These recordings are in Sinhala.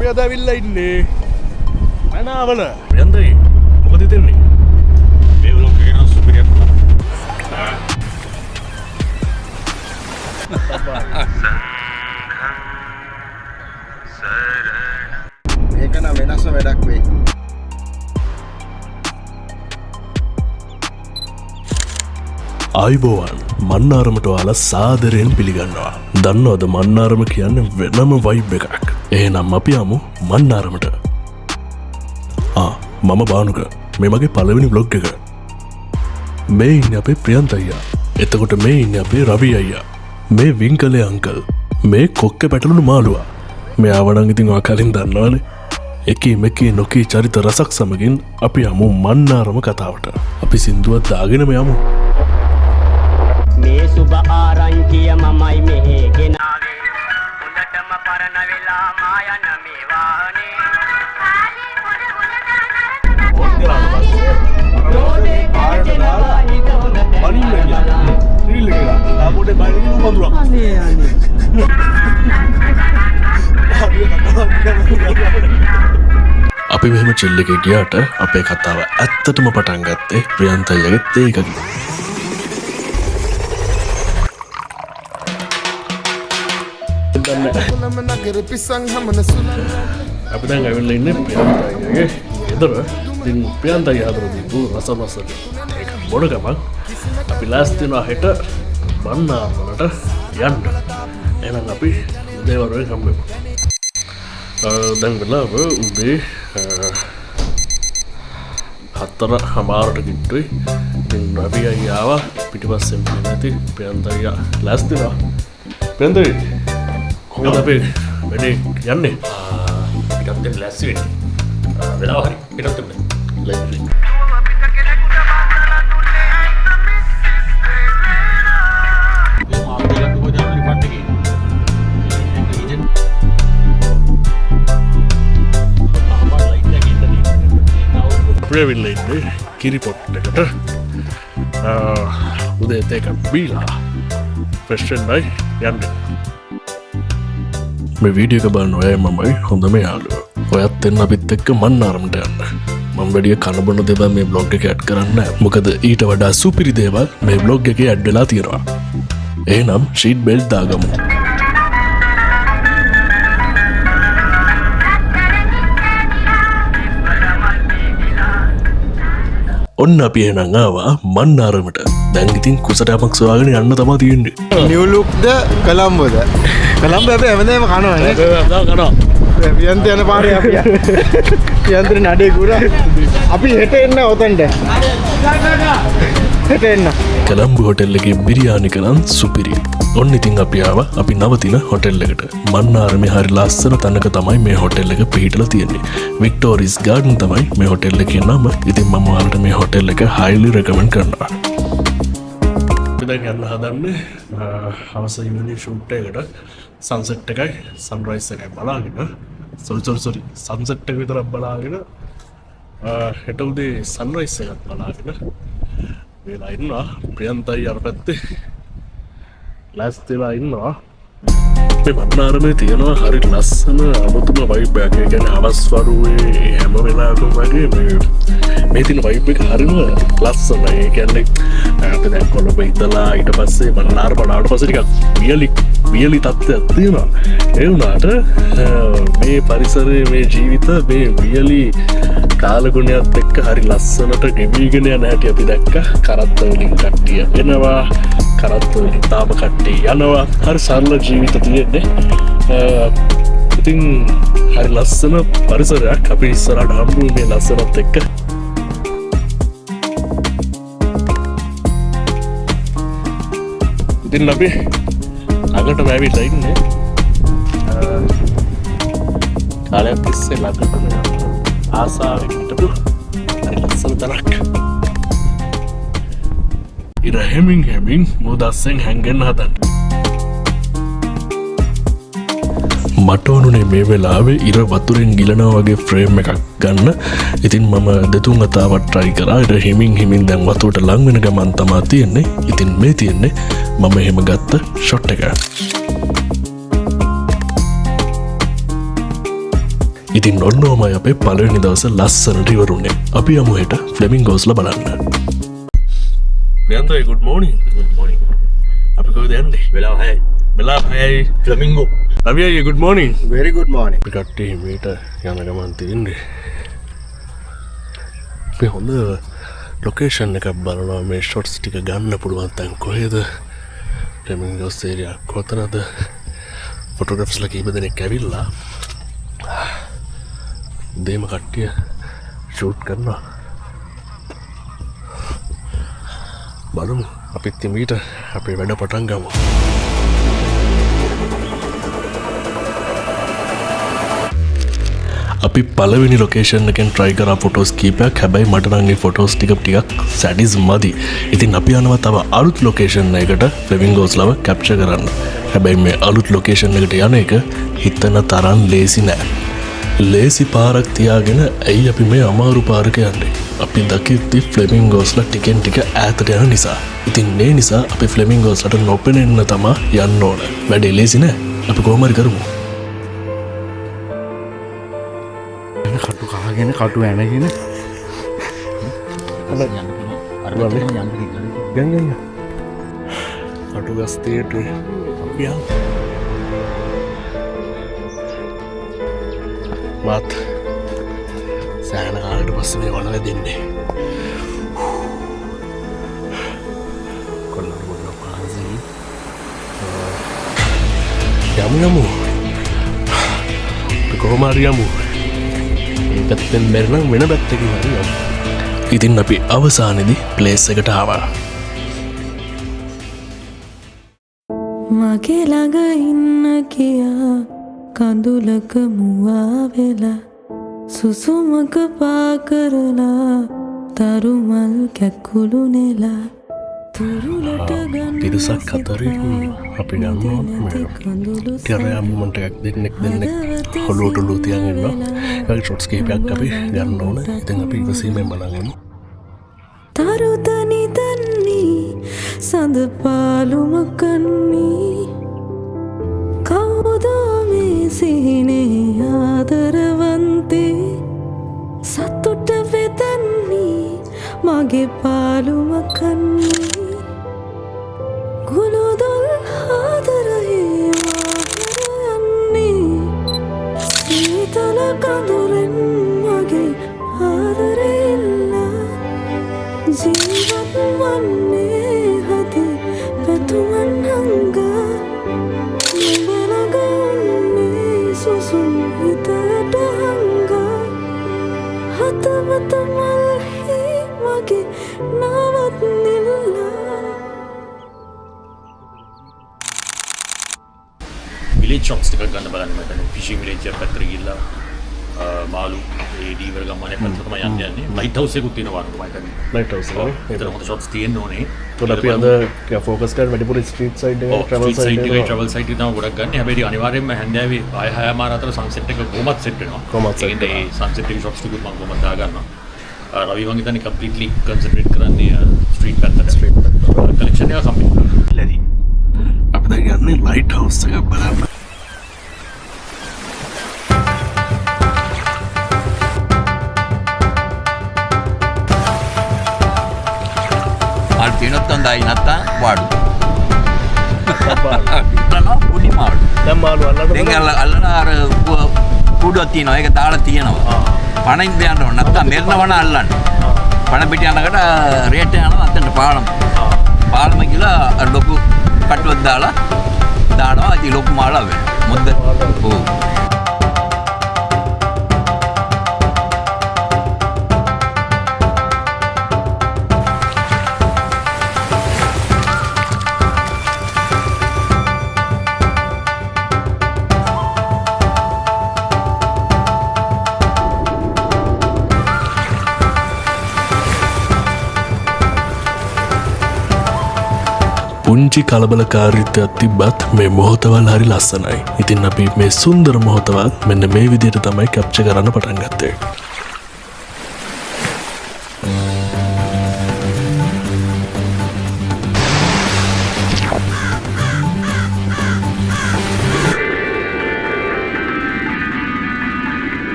අපි අද ඇවිල්ලා ඉන්නේ මනාවල. යන්දයි මොකද හිතන්නේ? මේ වලොග් එක නම් සුපිරියක් තමයි. මේක නම් වෙනස්ම වැඩක් වෙයි. ආයුබෝවන් මන්නාරමට ඔයාලා සාදරයෙන් පිළිගන්නවා. දන්නවද මන්නාරම කියන්නේ වෙනම වයිබ් එකක්. එහෙනම් අපි යමු මන්නාරමට. මම බානුක. මේ මගේ පළවෙනි බ්ලොග් එක. මේ ඉන්නේ අපේ ප්‍රියන්ත අයියා. එතකොට මේ ඉන්නේ අපේ රවි අයියා. මේ වින්කලේ අංකල්. මේ කොක්ක පැටලුණු මාළුවා. මේ ආවනම් ඉතින් ඔයා කලින් දන්නවනේ. එකී මෙකී නොකී චරිත රසක් සමගින් අපි යමු මන්නාරම කතාවට. අපි සින්දුවක් දාගෙනම යමු. මේ සුබ ආරංචිය මමයි මෙහෙ ගෙනාවේ හොඳටම පරණ වෙලා මා යන මේ වාහනේ අපි මෙහෙම චිල්ල එක ගියාට අපේ කතාව ඇත්තටම පටන් ගත්තේ ප්‍රියන්ත අයියාගෙත් ඒකකින්. අපි දැන් ඇවිල්ලා ඉන්නේ ප්‍රියන්ත අයියාගේ ගෙදර. ඉතින් ප්‍රියන්ත අයියා හදලා දීපු රසමස ඒක බොන ගමන් අපි ලෑස්ති වෙනවා හෙට මන්නාරමට යන්න. එහෙනම් අපි දේවරුවෙන් හම්බෙමු. දැන් වෙලාව උදේ 4:00 ගිට්ටුයි. ඉතින් රවි අයියා ආවා පිටිපස්සෙන් නැති ප්‍රියන්ත අයියා ලෑස්ති වෙනවා. ප්‍රියන්ත කොහොමද අපි වැඩේ යන්නේ? පිටත් දෙන්න ලෑස්ති වෙන්නේ. වෙලාව හරි පිටත් දෙන්න. ලයිට් ප්‍රවිල්ලඉන්නේ කිරිපොට් එකට උදේ තේක බීලා ෆෙස්ටන්ඩයි යන්න. මේ වීඩියෝ එක බලන්න ඔය මමයි හොඳම යාළුවෝ. ඔයත් එන්න අපිත් එක්ක මන්නාරමට යන්න. මම වැඩිය කනබොන දේවල් මේ බ්ලොග් එකේ ඇඩ් කරන්නේ නැහැ. මොකද ඊට වඩා සුපිරි දේවල් මේ බ්ලොග් එකේ ඇඩ් වෙලා තියෙනවා. එහෙනම් ෂීට් බෙල්ට් දාගමු. ඔන්න අපි එහෙනම් ආවා මන්නාරමට. දැන් ඉතින් කුසටමක් සොයාගෙන යන්න තමයි තියෙන්නේ. නිව් ලුක්ද කොළඹද? කොළඹ හැබැයි හැමදේම කනවනේ. කනවා. පියන්ත යන පාරේ අපි. පියන්තේ නඩේ ගුරා. අපි හෙට එන්න ඔතෙන්ට. හෙට එන්න. කොළඹ හොටෙල් එකේ බිරියානි කරන් සුපිරි. ඔන්න ඉතින් අපි ආවා අපි නවතින හොටෙල් එකට. මන්නාරමේ හරි ලස්සන තැනක තමයි මේ හොටෙල් එක පිහිටලා තියෙන්නේ. වික්ටෝරියස් ගාඩන් තමයි මේ හොටෙල් එකේ නම. ඉතින් මම ඔයාලට මේ හොටෙල් එක highly recommend කරනවා. අපි දැන් යන්න හදන්නේ හවස ඉවනිං ෂූට් එකකට. සන්සෙට් එකයි සන්රයිස් එකයි බලාගෙන සොරි සන්සෙට් එක විතරක් බලාගෙන හෙට උදේ සන්රයිස් එකත් බලාගෙන වෙලා ඉන්නවා. ප්‍රියන්තයි අර පැත්තේ ලෑස්තිලා ඉන්නවා. මේ මන්නාරමේ තියෙනවා හරි ලස්සන අමුතුම වයිබ් එකක්. ඒ කියන්නේ හවස් වරුවේ හැම වෙලාවකම වගේ මේ තියෙන වයිබ් එක හරිම ලස්සනයි. ඒ කියන්නේ අපි දැන් කොළඹ ඉඳලා ඊට පස්සේ මන්නාරම ආවට පස්සේ ටිකක් වියලි තත්ත්වයක් තියෙනවා. ඒ වුණාට මේ පරිසරයේ මේ ජීවිත මේ වියලි කාලගුණයත් එක්ක හරි ලස්සනට ගෙවිගෙන යන හැටි අපි දැක්කා. කරත්ත වලින් කට්ටිය එනවා, කරත්ත වලින් තාම කට්ටිය යනවා. හරි සරල ජීවිත තියෙන්නේ. ඉතින් හරි ලස්සන පරිසරයක් අපි ඉස්සරහට හම්බු මේ ලස්සනත් එක්ක. ඉතින් අපි ළඟට ඇවිල්ලා ඉන්නේ. කාලයක් තිස්සේ ළඟටම යන්න ආසාවෙන් හිටපු හරි ලස්සන තැනක්. ඉර හැමින් මුදස්සෙන් හැංගෙන්න හදන්න. මට ඕනුනේ මේ වෙලාවේ ඉර වතුරෙන් ගිලනවා වගේ ෆ්‍රේම් එකක් ගන්න. ඉතින් මම දෙතුන් වතාවක් try කරා. ඉර හිමින් දැන් වතුරට ලං වෙන ගමන් තමයි තියෙන්නේ. ඉතින් මේ තියෙන්නේ මම එහෙම ගත්ත ෂොට් එක. ඉතින් ඔන්නෝමයි අපේ පළවෙනි දවස ලස්සනට ඉවරුන්නේ. අපි යමු හෙට ෆ්ලෙමින්ගෝස්ලා බලන්න. නයන්තයි good morning. Good morning. අපි කොහෙද යන්නේ? වෙලාව 6යි. වෙලාව 6යි. ෆ්ලමින්ගෝ. අපි අයියේ good morning. very good morning. අපි කට්ටිය මේට යන ගමන් තියෙන්නේ. අපි හොඳ ලොකේෂන් එකක් බලනවා මේ ෂොට්ස් ටික ගන්න පුළුවන් තැන් කොහෙද? ෆ්ලෙමින්ගෝස් ඒරියා කොතනද? ෆොටෝග්‍රැෆර්ස්ලා කීප දෙනෙක් ඇවිල්ලා දේම කට්ටිය ෂූට් කරනවා. බලමු අපිත් මීට අපේ වැඩ පටන් ගමු. අපි පළවෙනි ලොකේෂන් එකෙන් try කරා ෆොටෝස් කීපයක්. හැබැයි මට නම් මේ ෆොටෝස් ටිකක් සැඩිස් මදි. ඉතින් අපි යනවා තව අලුත් ලොකේෂන් එකකට ෆ්ලෙමින්ගෝස්ලව කැප්චර් කරන්න. හැබැයි මේ අලුත් ලොකේෂන් එකට යන එක හිතන තරම් ලේසි නෑ. ලේසි පාරක් තියාගෙන ඇයි අපි මේ අමාරු පාරක යන්නේ? අපි දකිද්දි ෆ්ලෙමින්ගෝස්ලා ටිකෙන් ටික ඈතට යන නිසා. ඉතින් ඒ නිසා අපි ෆ්ලෙමින්ගෝස්ලට නොපෙනෙන්න තමා යන්න ඕන. වැඩේ ලේසි නෑ. අපි කොහොම හරි කරමු. කටු කහගෙන කටු ඇනගෙන ගංග අටු ගස්තයට මාත් සෑන කාලට පස්ස මේ වනල දෙන්නේ කොල්ල ගොඩ පාසී යමු කොහොමාරි යමු පැත්තෙන් බැරනම් වෙන පැත්තකින් හරි යමු. ඉතින් අපි අවසානයේදී ප්ලේස් එකට ආවා. මගේ ළඟ ඉන්න කියා කඳුලක මුවා වෙලා සුසුමක පා කරලා තරුමල් කැකුළු නෙලා තුරුලට පිරිසක් අතරින් අපි ගන්නවා ටෙරයම්මට එකක් දෙන්නෙක් හොලුවට ලූතියන් ඉන්නවා. ඒ ෂොට්ස් කීපයක් අපි ගන්න ඕන. ඉතින් අපි ඉවසීමෙන් බලන්ගමු. තරුතනි තන්නී සඳ පාලුම කන්නී කවුදෝ මේ සිහිනේ ආදරවන්තේ සතුට වෙතන්නී මගේ පාලුම කන්නී ගුණදොල් ආදරයේ වාහරයන්නේ සීතල කඳුරෙන් මගේ ආදරෙල්ලා ජීවත් වන්නේ හති පැතුමන් හංගා නුඹලගන්නේ සුසුම් හිතට හංගා හතවත මල්හි මගේ නවත් නිල්ලා විලේජ් ෂොට්ස් ටිකක් ගන්න බලන්න මම හිතන්නේ ෆිෂිං විලේජ් එක පැත්තට ගිහිල්ලා මාළු ඒ ඩීවර් ගමනේ පැත්තට තමයි යන්නේ. ලයිට් හවුස් එකකුත් තියෙනවා මම හිතන්නේ. ලයිට් හවුස් එක. ඒතර හොඳ ෂොට්ස් තියෙන්න ඕනේ. ඒත් අපි අද ෆෝකස් කරන්නේ වැඩිපුර ස්ට්‍රීට් සයිඩ් එක ට්‍රැවල් සයිඩ් එක. ට්‍රැවල් සයිඩ් එක තමයි ගොඩක් ගන්න. හැබැයි අනිවාර්යයෙන්ම හැන්දෑවේ 6:00 අතර සන්සෙට් එක කොහොමත් සෙට් වෙනවා. කොහොමත් set ඒ සන්සෙට් එකේ ෂොට්ස් ටිකුත් මම කොහොමද දාගන්නවා. රවි මං හිතන්නේ කම්ප්ලීට්ලි කන්සන්ට්‍රේට් කරන්නේ ස්ට්‍රීට් පැත්තට. කලෙක්ෂන් එක කම්ප්ලීට් කරලා. අපි දැන් යන්නේ ලයිට් හවුස් එක බලන්න. මාළු තියෙනත් හොඳයි නැත්තම් වාඩු. පොඩි මාළු. දැන් මාළු අල්ලන්න දැන් අල්ලන අර කුඩුවක් තියෙනවා. ඒක දාලා තියෙනවා. පණින් දෙන්න ඕන. නැත්තම් මෙරනවන අල්ලන්න. පණ පිට යනකොට රේට් යනවා අතෙන්ට පාලම. පාලම කියලා අර ලොකු කටුවක් දාලා දානවා. ඉතින් ලොකු මාළු වෙනවා. මොද්ද? ඔව්. පුංචි කලබලකාරීත්වයක් තිබ්බත් මේ මොහොතවල් හරි ලස්සනයි. ඉතින් අපි මේ සුන්දර මොහොතවත් මෙන්න මේ විදිහට තමයි කැප්චර් කරන්න පටන් ගත්තේ.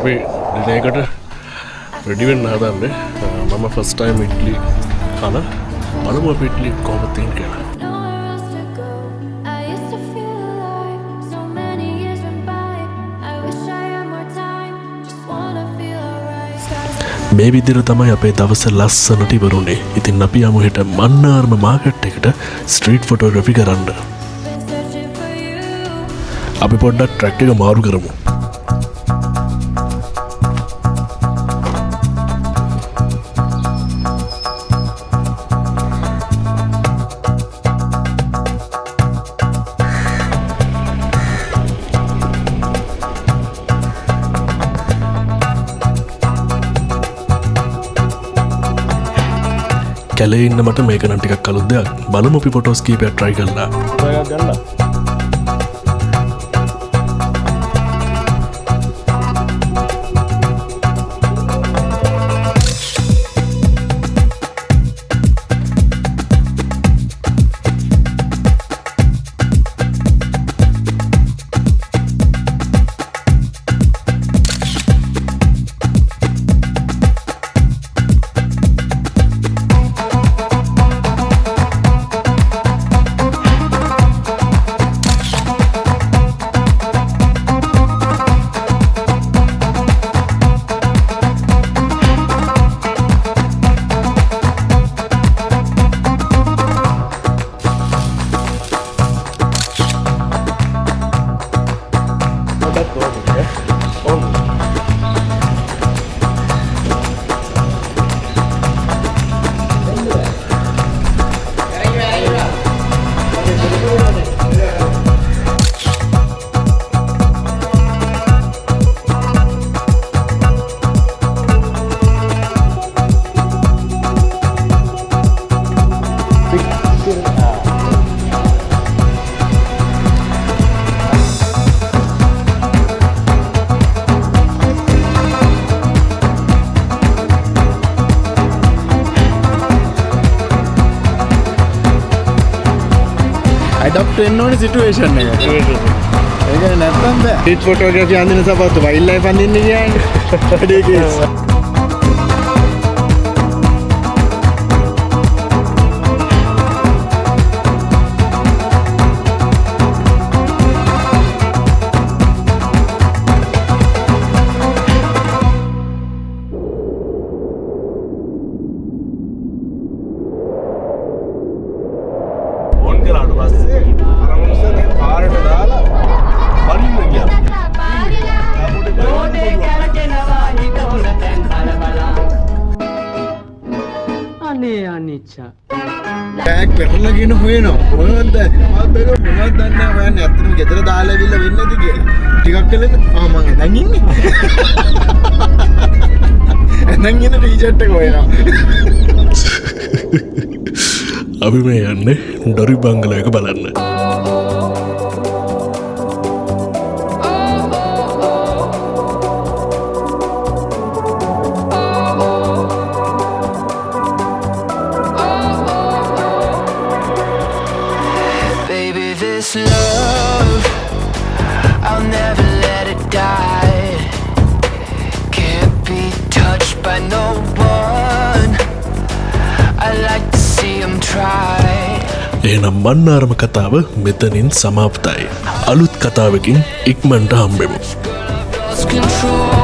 අපි දිනයකට රෙඩිවෙන්න හදන්නේ මම ෆස් ටයිම් ඉට්ලි කන බලමු අපි ඉට්ලි කොහොමද තියෙන්නේ කියලා. Nowhere else to go. I used to feel alive. So many years went by. I wish I had more time. Just wanna feel alright. Stars are මේ විදිහට තමයි අපේ දවස ලස්සනට ඉවරුනේ. ඉතින් අපි යමු හෙට මන්නාරම මාකට් එකට ස්ට්‍රීට් ෆොටෝග්‍රැෆි කරන්න. been searching for you. අපි පොඩ්ඩක් ට්‍රැක් එක මාරු කරමු. කැලේ ඉන්න මට මේක නම් ටිකක් කලුත් දෙයක්. බලමු අපි ෆොටෝස් කීපයක් try කරලා. එකක් ගන්න. ඇඩප්ට් වෙන්න ඕනේ සිටුේෂන් එක. ඒක නැත්තම් බෑ. ස්ට්‍රීට් ෆොටෝග්‍රැෆි අඳින සපත්තු වයිල්ඩ් ලයිෆ් අඳින්න කියන්නේ. වැඩේ කේස්. ඕන් කරාට පස්සේ අර මොනසද පාරට දාලා වරින්න ගියා. අනේ අනිච්චා බෑග් පෙරලගෙන හොයනවා. මොනවද? මම බැලුවා මොනවද දන්නේ නැහැ. හොයන්නේ ඇත්තටම ගෙදර දාලා ඇවිල්ලා වෙන්නේ නැති කියලා. ටිකක් කලෙන්න මම දැන් ඉන්නේ. දැන් ඉන්න ටී-ෂර්ට් එක හොයනවා. අපි මේ යන්නේ ඩොරි බංගලයක බලන්න. Baby, this love, I'll never let it die. Can't be touched by no one. I like to see them try. එහෙනම් මන්නාරම කතාව මෙතනින් සමාප්තයි. අලුත් කතාවකින් ඉක්මනට හම්බෙමු. Lost control.